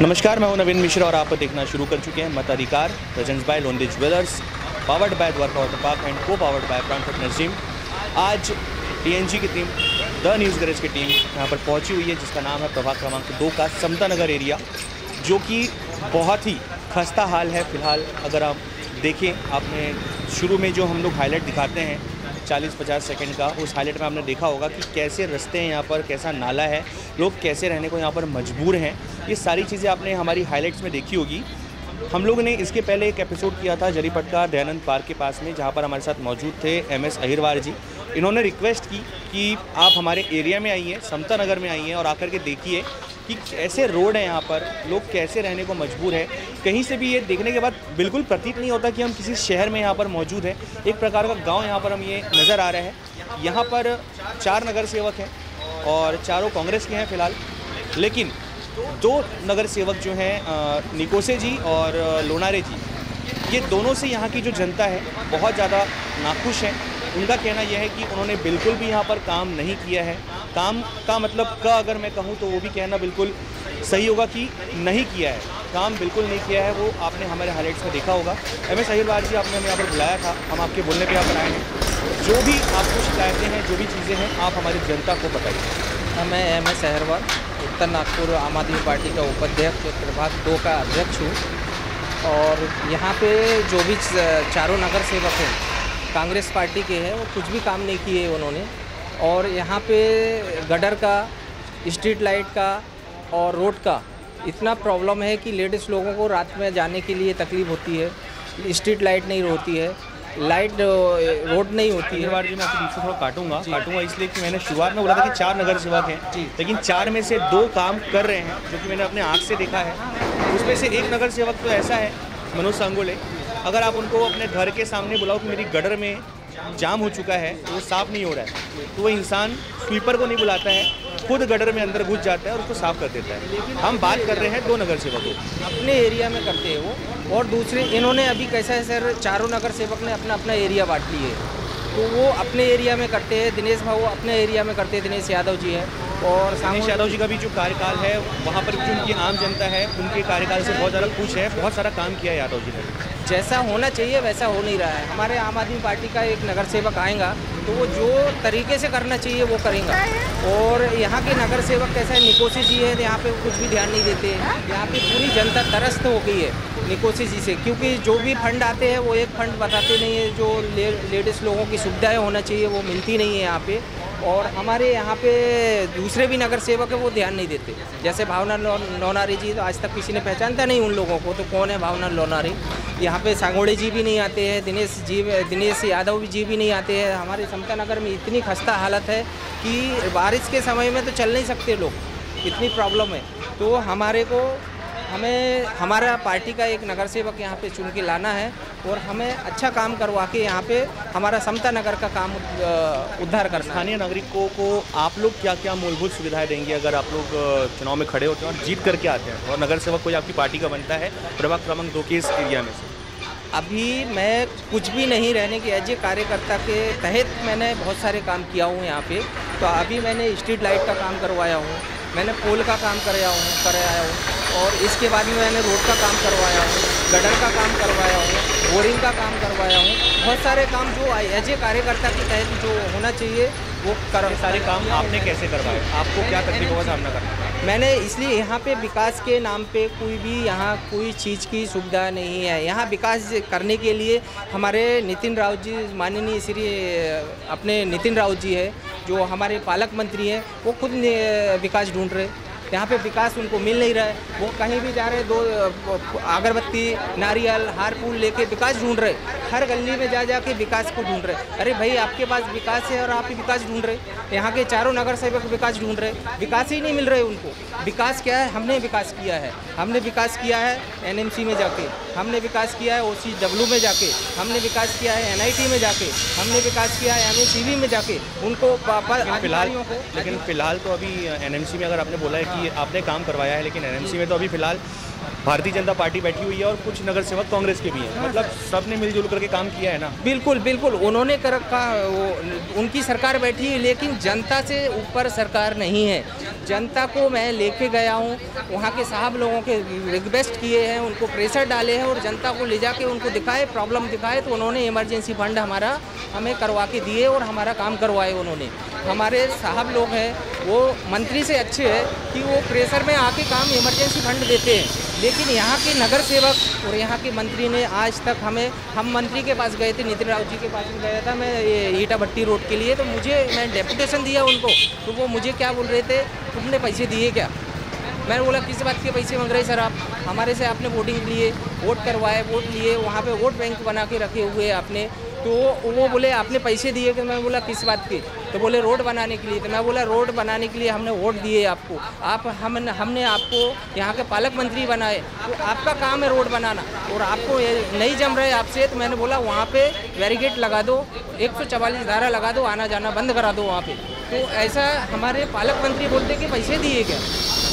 नमस्कार, मैं हूं नवीन मिश्रा और आप देखना शुरू कर चुके हैं मताधिकार presents by Londe jewellers, powered by Dwarka water park and को powered by Pran fitness gym. आज टीएनजी की टीम, द न्यूज़ गैरेज की टीम यहाँ पर पहुंची हुई है, जिसका नाम है प्रभाग क्रमांक 2 का समता नगर एरिया, जो कि बहुत ही खस्ता हाल है। फिलहाल अगर आप देखें, आपने शुरू में जो हम लोग हाईलाइट दिखाते हैं 40-50 सेकंड का, उस हाईलाइट में आपने देखा होगा कि कैसे रास्ते हैं यहाँ पर, कैसा नाला है, लोग कैसे रहने को यहाँ पर मजबूर हैं। ये सारी चीज़ें आपने हमारी हाईलाइट्स में देखी होगी। हम लोग ने इसके पहले एक एपिसोड किया था जरीपटका दयानंद पार्क के पास में, जहाँ पर हमारे साथ मौजूद थे MS अहिरवार जी। इन्होंने रिक्वेस्ट की कि आप हमारे एरिया में आइए, समता नगर में आइए और आकर के देखिए कि कैसे रोड है यहाँ पर, लोग कैसे रहने को मजबूर है। कहीं से भी ये देखने के बाद बिल्कुल प्रतीत नहीं होता कि हम किसी शहर में यहाँ पर मौजूद हैं। एक प्रकार का गांव यहाँ पर हम ये नज़र आ रहा है। यहाँ पर 4 नगर सेवक हैं और चारों कांग्रेस के हैं फिलहाल, लेकिन 2 नगर सेवक जो हैं निकोसे जी और लोनारे जी, ये दोनों से यहाँ की जो जनता है बहुत ज़्यादा नाखुश है। उनका कहना यह है कि उन्होंने बिल्कुल भी यहाँ पर काम नहीं किया है। काम का मतलब का अगर मैं कहूँ तो वो भी कहना बिल्कुल सही होगा कि नहीं किया है, काम बिल्कुल नहीं किया है। वो आपने हमारे हाईलाइट्स में देखा होगा। MS अहिरवार जी, आपने हमें यहाँ पर बुलाया था, हम आपके बोलने पे यहाँ पर आए हैं। जो भी आपको शिकायतें हैं, जो भी चीज़ें हैं, आप हमारी जनता को बताइए। मैं MS अहिरवार, उत्तर नागपुर आम आदमी पार्टी का उपाध्यक्ष, प्रभाग 2 का अध्यक्ष हूँ। और यहाँ पे जो भी चारों नगर सेवक हैं कांग्रेस पार्टी के हैं, वो कुछ भी काम नहीं किए उन्होंने। और यहाँ पे गटर का, स्ट्रीट लाइट का और रोड का इतना प्रॉब्लम है कि लेडीज़ लोगों को रात में जाने के लिए तकलीफ़ होती है। स्ट्रीट लाइट नहीं होती है, लाइट रोड नहीं होती है। बार जी मैं आपके बीच में थोड़ा काटूंगा इसलिए कि मैंने शुरुआत में बोला था कि 4 नगर सेवक हैं, लेकिन 4 में से 2 काम कर रहे हैं, जो कि मैंने अपने आँख से देखा है। उसमें से एक नगर सेवक तो ऐसा है, मनोज सांगोले। अगर आप उनको अपने घर के सामने बुलाओ कि मेरी गटर में जाम हो चुका है, वो साफ़ नहीं हो रहा है, तो वो इंसान स्वीपर को नहीं बुलाता है, खुद गटर में अंदर घुस जाता है और उसको साफ़ कर देता है। हम बात कर रहे हैं 2 नगर सेवकों, अपने एरिया में करते हैं वो। और दूसरे इन्होंने अभी कैसा है सर, चारों नगर सेवक ने अपना अपना एरिया बांट लिए है, तो वो अपने एरिया में करते हैं। दिनेश भाऊ अपने एरिया में करते हैं, दिनेश यादव जी है। और दिनेश यादव जी का भी जो कार्यकाल है, वहाँ पर जो उनकी आम जनता है, उनके कार्यकाल से बहुत ज़्यादा खुश है। बहुत सारा काम किया है यादव जी ने, जैसा होना चाहिए वैसा हो नहीं रहा है। हमारे आम आदमी पार्टी का एक नगर सेवक आएगा तो वो जो तरीके से करना चाहिए वो करेगा। और यहाँ के नगर सेवक कैसा है, निकोसी जी है, यहाँ पे कुछ भी ध्यान नहीं देते। यहाँ पे पूरी जनता त्रस्त हो गई है निकोसी जी से, क्योंकि जो भी फंड आते हैं वो एक फंड बताते नहीं है। जो लेडीज़ लोगों की सुविधाएँ होना चाहिए वो मिलती नहीं है यहाँ पे। और हमारे यहाँ पे दूसरे भी नगर सेवक है, वो ध्यान नहीं देते। जैसे भावना लोनारी जी, तो आज तक किसी ने पहचानता नहीं उन लोगों को, तो कौन है भावना लोनारी। यहाँ पे सांगोड़े जी भी नहीं आते हैं, दिनेश यादव जी भी नहीं आते हैं। हमारे समता नगर में इतनी खस्ता हालत है कि बारिश के समय में तो चल नहीं सकते लोग, इतनी प्रॉब्लम है। तो हमें हमारा पार्टी का एक नगर सेवक यहाँ पे चुन के लाना है और हमें अच्छा काम करवा के यहाँ पे हमारा समता नगर का काम उद्धार करना। स्थानीय नागरिकों को आप लोग क्या क्या मूलभूत सुविधाएं देंगे अगर आप लोग चुनाव में खड़े होते हैं और जीत करके आते हैं, और नगर सेवक कोई आपकी पार्टी का बनता है प्रभाग क्रमांक 2 के इस एरिया में से? अभी मैं कुछ भी नहीं रहने के एज ए कार्यकर्ता के तहत मैंने बहुत सारे काम किया हूँ यहाँ पे। तो अभी मैंने स्ट्रीट लाइट का काम करवाया हूँ, मैंने पोल का काम कराया हूँ, और इसके बाद में मैंने रोड का काम करवाया हूँ, गटर का काम करवाया हूँ, बोरिंग का काम करवाया हूँ। बहुत सारे काम जो एज ए कार्यकर्ता के तहत जो होना चाहिए वो सारे काम आपने कैसे करवाए? आपको क्या तकलीफों का सामना करना है? मैंने इसलिए यहाँ पे विकास के नाम पे कोई भी यहाँ कोई चीज़ की सुविधा नहीं है। यहाँ विकास करने के लिए हमारे नितिन राउत जी, माननीय श्री अपने नितिन राउत जी है, जो हमारे पालक मंत्री हैं, वो खुद विकास ढूंढ रहे। यहाँ पे विकास उनको मिल नहीं रहा है। वो कहीं भी जा रहे, 2 अगरबत्ती, नारियल, हार फूल लेके विकास ढूंढ रहे, हर गली में जा के विकास को ढूंढ रहे। अरे भाई, आपके पास विकास है और आप ही विकास ढूंढ रहे। यहाँ के चारों नगर सेवक विकास ढूंढ रहे, विकास ही नहीं मिल रहे उनको। विकास क्या है? हमने विकास किया है। हमने विकास किया है NMC में जाके, हमने विकास किया है OCW में जाके, हमने विकास किया है NIT में जाके, हमने विकास किया है MACV में जाके। उनको लेकिन फिलहाल तो अभी NMC में अगर आपने बोला है कि आपने काम करवाया है, लेकिन NMC में तो अभी फिलहाल भारतीय जनता पार्टी बैठी हुई है और कुछ नगर सेवक कांग्रेस के भी हैं, मतलब सबने मिलजुल करके काम किया है ना। बिल्कुल बिल्कुल, उन्होंने कर का उनकी सरकार बैठी है, लेकिन जनता से ऊपर सरकार नहीं है। जनता को मैं लेके गया हूँ, वहाँ के साहब लोगों के रिक्वेस्ट किए हैं, उनको प्रेशर डाले हैं और जनता को ले जाके उनको दिखाए, प्रॉब्लम दिखाए, तो उन्होंने इमरजेंसी फंड हमारा हमें करवा के दिए और हमारा काम करवाए उन्होंने। हमारे साहब लोग हैं वो मंत्री से अच्छे हैं कि वो प्रेशर में आके काम इमरजेंसी फंड देते हैं, लेकिन यहाँ के नगर सेवक और यहाँ के मंत्री ने आज तक हम मंत्री के पास गए थे, नितिन राउत जी के पास भी गया था मैं ईटा भट्टी रोड के लिए, तो मैं डेपुटेशन दिया उनको, तो वो मुझे क्या बोल रहे थे, तुमने पैसे दिए क्या? मैंने बोला किस बात के पैसे मांग रहे सर आप? हमारे से आपने वोटिंग लिए, वोट करवाए, वोट लिए, वहाँ पे वोट बैंक बना के रखे हुए आपने, तो वो बोले आपने पैसे दिए कि? मैं बोला किस बात के? तो बोले रोड बनाने के लिए। तो मैं बोला रोड बनाने के लिए हमने वोट दिए आपको, हमने आपको यहाँ के पालक मंत्री बनाए, तो आपका काम है रोड बनाना और आपको नहीं जम रहे आपसे, तो मैंने बोला वहाँ पे बैरिकेड लगा दो, 144 धारा लगा दो, आना जाना बंद करा दो वहाँ पे। तो ऐसा हमारे पालक मंत्री बोलते कि पैसे दिए क्या?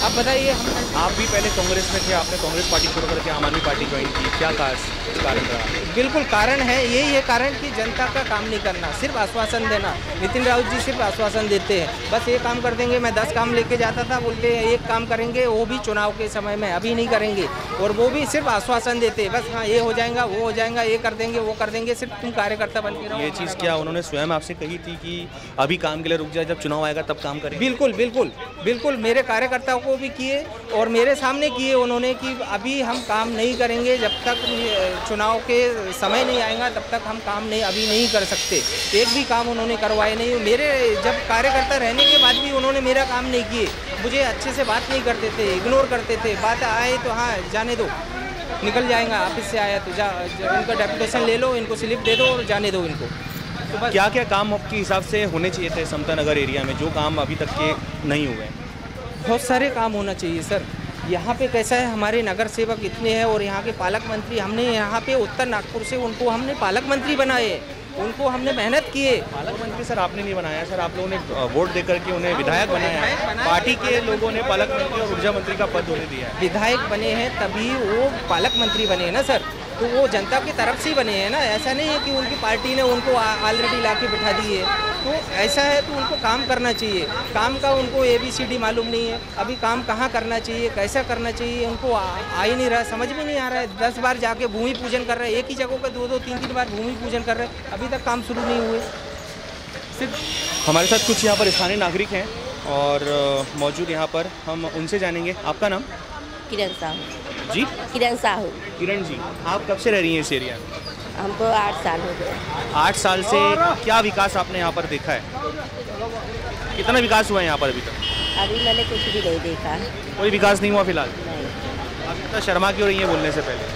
आप बताइए। आप भी पहले कांग्रेस में थे, आपने कांग्रेस पार्टी छोड़ करके आम आदमी पार्टी ज्वाइन की, क्या कारण रहा? बिल्कुल कारण है, यही है कारण कि जनता का काम नहीं करना, सिर्फ आश्वासन देना। नितिन राउत जी सिर्फ आश्वासन देते हैं, बस ये काम कर देंगे। मैं 10 काम लेके जाता था, बोलते हैं एक काम करेंगे, वो भी चुनाव के समय में, अभी नहीं करेंगे, और वो भी सिर्फ आश्वासन देते हैं, बस हाँ ये हो जाएगा, वो हो जाएगा, ये कर देंगे, वो कर देंगे, सिर्फ तुम कार्यकर्ता बन के रहो। ये चीज़ क्या उन्होंने स्वयं आपसे कही थी कि अभी काम के लिए रुक जाए, जब चुनाव आएगा तब काम करेंगे? बिल्कुल बिल्कुल बिल्कुल, मेरे कार्यकर्ताओं को भी किए और मेरे सामने किए उन्होंने कि अभी हम काम नहीं करेंगे, जब तक चुनाव के समय नहीं आएगा तब तक हम काम नहीं अभी नहीं कर सकते। एक भी काम उन्होंने करवाए नहीं। मेरे जब कार्यकर्ता रहने के बाद भी उन्होंने मेरा काम नहीं किए, मुझे अच्छे से बात नहीं करते थे, इग्नोर करते थे। बात आए तो हाँ जाने दो, निकल जाएगा, ऑफिस से आया तो इनका डेपुटेशन ले लो, इनको स्लिप दे दो और जाने दो इनको। तो क्या क्या काम आपके हिसाब से होने चाहिए थे समता नगर एरिया में, जो काम अभी तक के नहीं हुए? बहुत सारे काम होना चाहिए सर। यहाँ पे कैसा है, हमारे नगर सेवक इतने हैं और यहाँ के पालक मंत्री, हमने यहाँ पे उत्तर नागपुर से उनको हमने पालक मंत्री बनाए, उनको हमने मेहनत किए। पालक मंत्री सर आपने नहीं बनाया सर, आप लोगों ने वोट देकर के उन्हें विधायक बनाया है। पार्टी के लोगों ने पालक मंत्री और ऊर्जा मंत्री का पद उन्हें दिया है। विधायक बने हैं तभी वो पालक मंत्री बने हैं ना सर, तो वो जनता की तरफ से ही बने हैं ना, ऐसा नहीं है कि उनकी पार्टी ने उनको ऑलरेडी ला के बिठा दी है। तो ऐसा है तो उनको काम करना चाहिए, काम का उनको ABCD मालूम नहीं है, अभी काम कहाँ करना चाहिए, कैसा करना चाहिए, उनको आ ही नहीं रहा, समझ में नहीं आ रहा है। 10 बार जाके भूमि पूजन कर रहे हैं, एक ही जगह पे 2-2, 3-3 बार भूमि पूजन कर रहे हैं, अभी तक काम शुरू नहीं हुए। सिर्फ हमारे साथ कुछ यहाँ पर स्थानीय नागरिक हैं और मौजूद यहाँ पर हम उनसे जानेंगे। आपका नाम? किरण साहू। जी? किरण साहू। किरण जी, आप कब से रह रही हैं इस एरिया में? हमको 8 साल हो गए। 8 साल से क्या विकास आपने यहाँ पर देखा है? कितना विकास हुआ है यहाँ पर अभी तक? अभी मैंने कुछ भी नहीं देखा। कोई विकास नहीं हुआ फिलहाल? नहीं। आप इतना शर्मा क्यों रही हैं बोलने से पहले?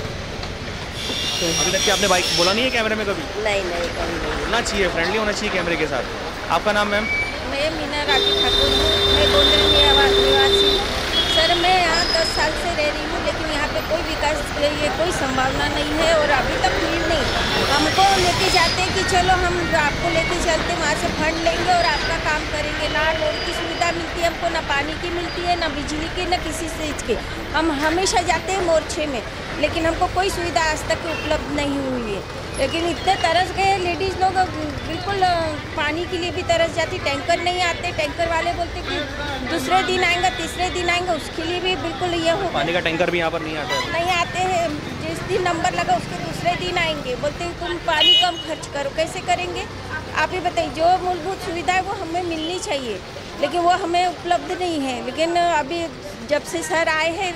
अभी तक आपने बाइक बोला नहीं है कैमरे में कभी? नहीं कभी नहीं। बोलना चाहिए, फ्रेंडली होना चाहिए कैमरे के साथ। आपका नाम मैम? मैं मीना राठी ठाकुर हूँ, मैं गोंदल निवासी हूँ। सर मैं यहाँ 10 साल से रह रही हूँ, लेकिन यहाँ पे कोई विकास के लिए कोई संभावना नहीं है और अभी तक हुई नहीं। हमको लेके जाते हैं कि चलो हम आपको लेके चलते, वहाँ से फंड लेंगे और आपका काम करेंगे। ना रोड की सुविधा मिलती है हमको, ना पानी की मिलती है, ना बिजली की, ना किसी चीज़ की। हम हमेशा जाते हैं मोर्चे में, लेकिन हमको कोई सुविधा आज तक उपलब्ध नहीं हुई है। लेकिन इतने तरस गए लेडीज़ लोग, बिल्कुल पानी के लिए भी तरस जाती। टैंकर नहीं आते, टैंकर वाले बोलते कि दूसरे दिन आएंगे, तीसरे दिन आएंगे, उसके लिए भी बिल्कुल ये हो। पानी का टैंकर भी यहाँ पर नहीं आता है? नहीं आते हैं, जिस दिन नंबर लगा उसके दूसरे दिन आएंगे, बोलते हैं तुम पानी कम खर्च करो। कैसे करेंगे आप ही बताइए? जो मूलभूत सुविधा है वो हमें मिलनी चाहिए, लेकिन वो हमें उपलब्ध नहीं है। लेकिन अभी जब से सर आए हैं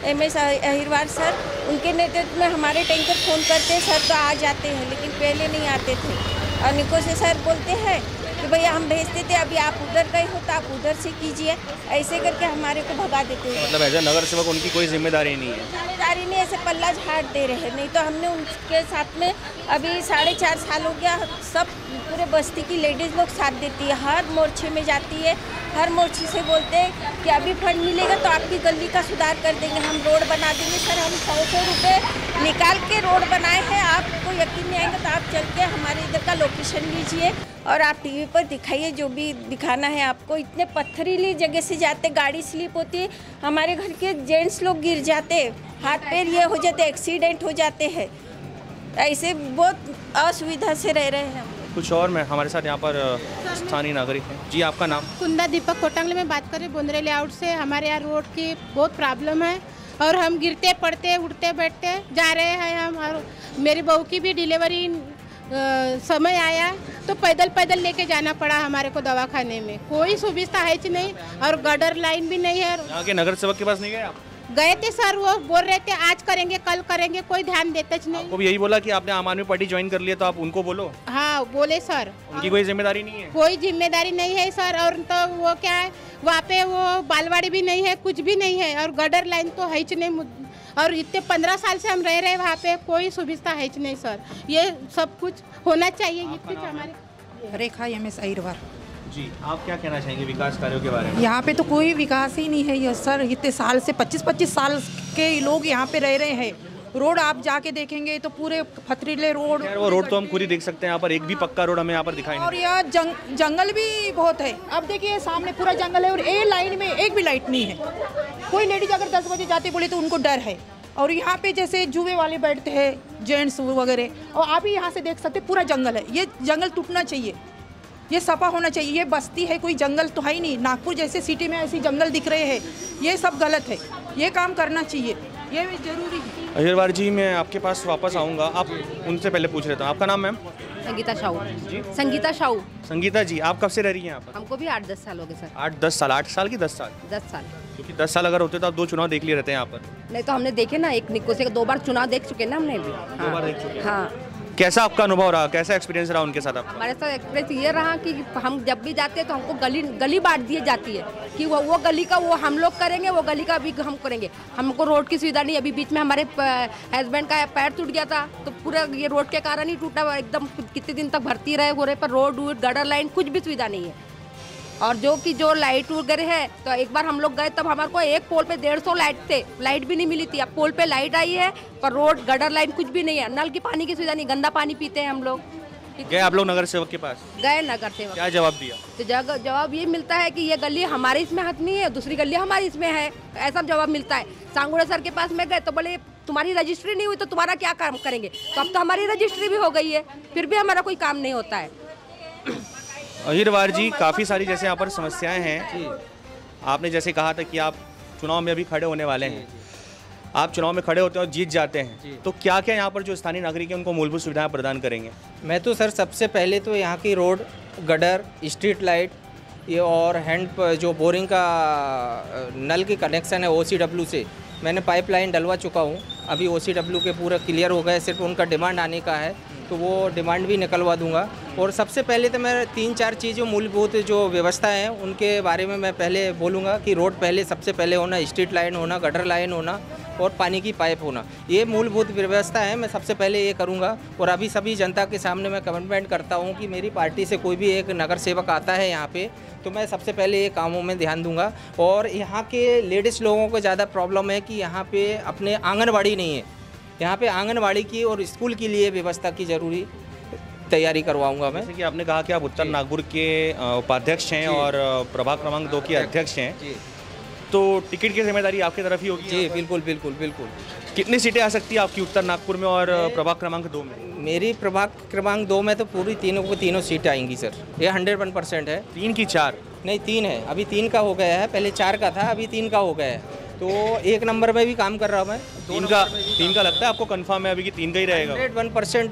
MS अहिरवार सर, उनके नेतृत्व में हमारे टैंकर फ़ोन करते हैं सर तो आ जाते हैं, लेकिन पहले नहीं आते थे। और निको से सर बोलते हैं कि भैया हम भेजते थे, अभी आप उधर गए हो तो आप उधर से कीजिए, ऐसे करके हमारे को भगा देते हैं। मतलब एज ए नगर सेवक उनकी कोई जिम्मेदारी नहीं है? जिम्मेदारी नहीं, ऐसे पल्ला झाड़ दे रहे हैं। नहीं तो हमने उनके साथ में अभी 4.5 साल हो गया, सब पूरे बस्ती की लेडीज़ लोग साथ देती है, हर मोर्चे में जाती है, हर मोर्चे से बोलते हैं कि अभी फंड मिलेगा तो आपकी गली का सुधार कर देंगे, हम रोड बना देंगे। सर हम 100 रुपये निकाल के रोड बनाए हैं, आपको यकीन नहीं आएगा तो आप चल के हमारे इधर का लोकेशन लीजिए और आप TV पर दिखाइए जो भी दिखाना है आपको। इतने पत्थरीली जगह से जाते, गाड़ी स्लिप होती है, हमारे घर के जेंट्स लोग गिर जाते, हाथ पैर ये हो जाते, एक्सीडेंट हो जाते हैं, ऐसे बहुत असुविधा से रह रहे हैं हम। कुछ और में हमारे साथ यहाँ पर स्थानीय नागरिक हैं। जी, आपका नाम? कुंदा दीपक कोटांगले में बात करें बोंदरे लेआउट से। हमारे यहाँ रोड की बहुत प्रॉब्लम है और हम गिरते पड़ते उठते बैठते जा रहे हैं हम। और मेरी बहू की भी डिलीवरी समय आया तो पैदल पैदल लेके जाना पड़ा हमारे को दवाखाने में। कोई सुविधा है ही नहीं और गटर लाइन भी नहीं है। यहाँ के नगर सेवक के पास नहीं गए आप? गए थे सर, वो बोल रहे थे आज करेंगे कल करेंगे, कोई ध्यान देता ही नहीं। आपको भी यही बोला कि आपने आम आदमी पार्टी ज्वाइन कर लिया तो आप उनको बोलो? हाँ बोले सर। उनकी कोई जिम्मेदारी नहीं है? कोई जिम्मेदारी नहीं है सर। और तो वो क्या है, वहाँ पे वो बालवाड़ी भी नहीं है, कुछ भी नहीं है और गटर लाइन तो है ही नहीं। और इतने 15 साल से हम रह रहे हैं वहाँ पे, कोई सुविधा है ही नहीं सर। ये सब कुछ होना चाहिए। हमारे रेखा एमएस अहिरवार। जी, आप क्या कहना चाहेंगे विकास कार्यों के बारे में? यहाँ पे तो कोई विकास ही नहीं है ये सर। इतने साल से 25-25 साल के लोग यहाँ पे रह रहे हैं। रोड आप जाके देखेंगे तो पूरे पथरीले रोड। यार वो रोड तो हम खुद ही देख सकते हैं, यहाँ पर एक भी पक्का रोड हमें यहाँ पर दिखाई नहीं। और यहाँ जंगल भी बहुत है। अब देखिए सामने पूरा जंगल है और ए लाइन में एक भी लाइट नहीं है। कोई लेडीज अगर 10 बजे जाते बोले तो उनको डर है। और यहाँ पे जैसे जुए वाले बैठते हैं जेंट्स वगैरह, और आप ही यहाँ से देख सकते पूरा जंगल है। ये जंगल टूटना चाहिए, ये सफा होना चाहिए। ये बस्ती है, कोई जंगल तो है ही नहीं। नागपुर जैसे सिटी में ऐसे जंगल दिख रहे हैं, ये सब गलत है। ये काम करना चाहिए, ये जरूरी है। अहिरवार जी, मैं आपके पास वापस आऊँगा, आप उनसे पहले पूछ लेता हूँ। आपका नाम मैम? संगीता शाहू। जी, संगीता शाहू। संगीता जी, आप कब से रह रही हैं यहाँ पर? हमको भी 8-10 साल हो गए सर। 8-10 साल? 8 साल की 10 साल? 10 साल। क्योंकि 10 साल अगर होते तो आप 2 चुनाव देख लिए रहते हैं यहाँ पर। नहीं तो हमने देखे ना, एक निको से 2 बार चुनाव देख चुके ना हमने भी। 2 बार देख चुके हैं। हाँ। कैसा आपका अनुभव रहा, कैसा एक्सपीरियंस रहा उनके साथ आपका? हमारे साथ एक्सपीरियंस ये रहा कि हम जब भी जाते हैं तो हमको गली बांट दी जाती है कि वो गली का वो हम लोग करेंगे, वो गली का भी हम करेंगे। हमको रोड की सुविधा नहीं। अभी बीच में हमारे हस्बैंड का पैर टूट गया था तो पूरा ये रोड के कारण ही टूटा। एकदम कितने दिन तक भर्ती रहे गोरे पर, रोड गटर लाइन कुछ भी सुविधा नहीं है। और जो लाइट वगैरह है तो एक बार हम लोग गए तब हमारे को एक पोल पे 150 लाइट थे, लाइट भी नहीं मिली थी। अब पोल पे लाइट आई है पर रोड गटर लाइन कुछ भी नहीं है। नल की पानी की सुविधा नहीं, गंदा पानी पीते हैं हम लोग। गए आप लोग नगर सेवक के पास? गए नगर सेवक। क्या जवाब दिया? तो जवाब ये मिलता है कि ये गली हमारे इसमें हक नहीं है, दूसरी गली हमारी इसमें है, ऐसा जवाब मिलता है। सांगुड़े सर के पास में गए तो बोले तुम्हारी रजिस्ट्री नहीं हुई तो तुम्हारा क्या काम करेंगे। तो अब तो हमारी रजिस्ट्री भी हो गई है, फिर भी हमारा कोई काम नहीं होता है। अहिरवार जी, काफ़ी सारी जैसे यहाँ पर समस्याएं हैं। आपने जैसे कहा था कि आप चुनाव में अभी खड़े होने वाले हैं, आप चुनाव में खड़े होते हैं और जीत जाते हैं, तो क्या क्या यहाँ पर जो स्थानीय नागरिक हैं उनको मूलभूत सुविधाएं प्रदान करेंगे? मैं तो सर सबसे पहले तो यहाँ की रोड, गटर, स्ट्रीट लाइट, ये और हैंड जो बोरिंग का नल की कनेक्शन है OCW से, मैंने पाइपलाइन डलवा चुका हूँ। अभी OCW के पूरा क्लियर हो गए, सिर्फ उनका डिमांड आने का है तो वो डिमांड भी निकलवा दूंगा। और सबसे पहले तो मैं 3-4 चीज़ें मूलभूत जो व्यवस्था हैं उनके बारे में मैं पहले बोलूँगा कि रोड पहले सबसे पहले होना, स्ट्रीट लाइन होना, गटर लाइन होना और पानी की पाइप होना। ये मूलभूत व्यवस्था है, मैं सबसे पहले ये करूँगा। और अभी सभी जनता के सामने मैं कमिटमेंट करता हूँ कि मेरी पार्टी से कोई भी एक नगर सेवक आता है यहाँ पे तो मैं सबसे पहले ये कामों में ध्यान दूंगा। और यहाँ के लेडीज़ लोगों को ज़्यादा प्रॉब्लम है कि यहाँ पे अपने आंगनबाड़ी नहीं है। यहाँ पे आंगनबाड़ी की और स्कूल के लिए व्यवस्था की ज़रूरी तैयारी करवाऊंगा मैं। जैसे कि आपने कहा कि आप उत्तर नागपुर के उपाध्यक्ष हैं और प्रभाग क्रमांक 2 के अध्यक्ष हैं, तो टिकट की जिम्मेदारी आपकी तरफ ही होगी? जी बिल्कुल बिल्कुल बिल्कुल। कितनी सीटें आ सकती है आपकी उत्तर नागपुर में और प्रभाग क्रमांक 2 में? मेरी प्रभाग क्रमांक 2 में तो पूरी तीनों सीटें आएंगी सर, ये 101% है। 3 की 4? नहीं 3 है, अभी 3 का हो गया है, पहले 4 का था, अभी 3 का हो गया है। तो 1 नंबर में भी काम कर रहा हूँ मैं। 3 का लगता है आपको कंफर्म है अभी कि 3 का ही रहेगा? 101%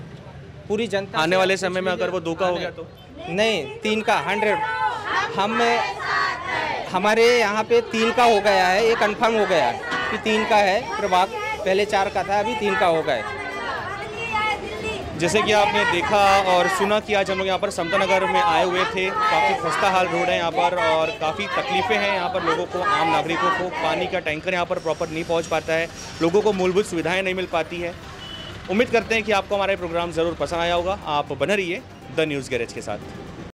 पूरी जनता। आने वाले समय में अगर वो 2 का हो गया तो? नहीं 3 का 100। हमारे यहाँ पे 3 का हो गया है, ये कंफर्म हो गया है कि 3 का है प्रभाग, पहले 4 का था, अभी 3 का हो गया है। जैसे कि आपने देखा और सुना कि आज हम लोग यहाँ पर समता नगर में आए हुए थे। काफ़ी खस्ता हाल रोड है यहाँ पर और काफ़ी तकलीफ़ें हैं यहाँ पर लोगों को, आम नागरिकों को। पानी का टैंकर यहाँ पर प्रॉपर नहीं पहुँच पाता है, लोगों को मूलभूत सुविधाएं नहीं मिल पाती है। उम्मीद करते हैं कि आपको हमारा प्रोग्राम ज़रूर पसंद आया होगा। आप बने रहिए द न्यूज़ गैरेज के साथ।